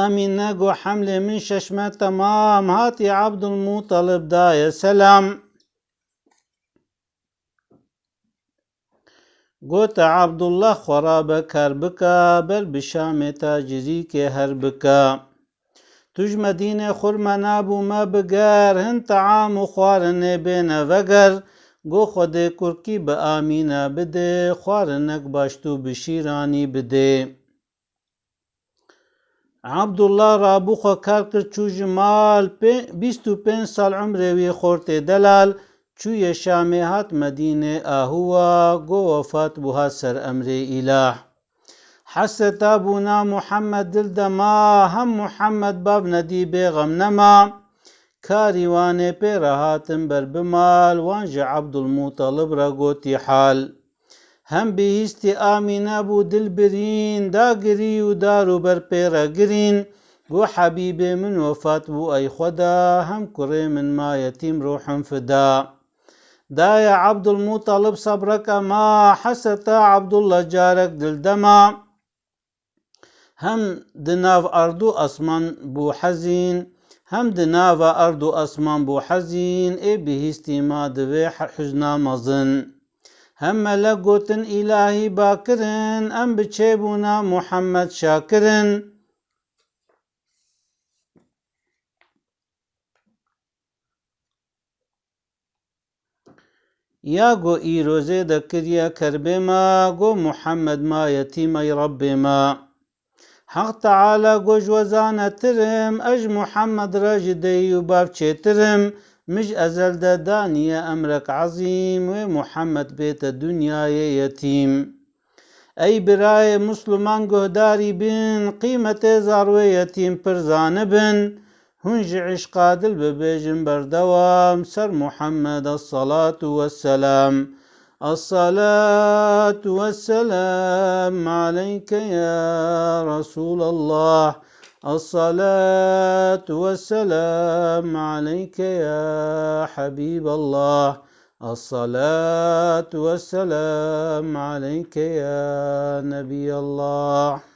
آمینە گۆ حەملێ من شەشمە تەمام هاتی عەبدولموتەڵب دایە سەلام گۆتە عەبدوڵڵا خۆڕابە کار بکە بەر بشامێ تاجریکێ هەر بکە توش مەدینێ خورمە نابوومە بگەر هەن تەعام و خواردنێ بێنە ڤەگەر گۆ خودێ کورکی بە ئامینە بدێ خواردنەک باشتوو بشیرانی بدێ عەبدوڵڵا ڕابووخۆ کار کرد چوو ژمال 25 ساڵ عومرێوی خۆرتێ دەلال چوویە شامێ هات مەدینێ ئاهووە گۆ وەفات بوو هات سەر ئەمرێ ئیلاح حەسرەتا بوونا موحەممەد دل دەما هەم موحەممەد بابنەدی بێغەم نەما کاری وانێ پێڕەهاتن بەر بمال وانژە عەبدولموتەڵب رە گۆتی حال هەم بێهیستی ئامینە بوو دل برین داگری و دار و بەر پێرەگرین گۆ حەبیبێ من وەفات بوو ئەی خۆدا هەم کوڕێ من مایەتیم ڕوحم فدا دایە عەبدولموتەڵب سەبرەکە ما حەسرەتا عەبدوڵڵا جارێک دل دەما هەم دناو ئەرد و ئەسمان بوو حەزین هەم دناوە ئەرد و ئەسمان بوو حەزین ئێ بێهیستی ما دەوێ حوزنا مەزن هەم مەلەک گوتن ئیلاهی باکرن ئەم بچێ بوونا موحەممەد شاکرن یا گۆ ئیرۆزێ دەکریە کەربێمە گۆ موحەممەد مایەتیمەی ڕەبێمە حەق تەعالا گۆژ وەزانەترم ئەژ موحەممەد ڕەژی دەی و بابچێترم مژ ئەزەلدە دانیە ئەمرەک عەزیم وێ موحەممەد بێتە دونیایە یەتیم ئەی برایە موسڵمان گۆداری بن قیمەتێ زاڕوێ یەتیم پرزانە بن هونژی عیشقا دل ببێژن بەردەوام سەر موحەممەد الصەلاة وەسسەلام الصلاة والسلام عليك يا رسول الله الصلاة والسلام عليك يا حبيب الله الصلاة والسلام عليك يا نبي الله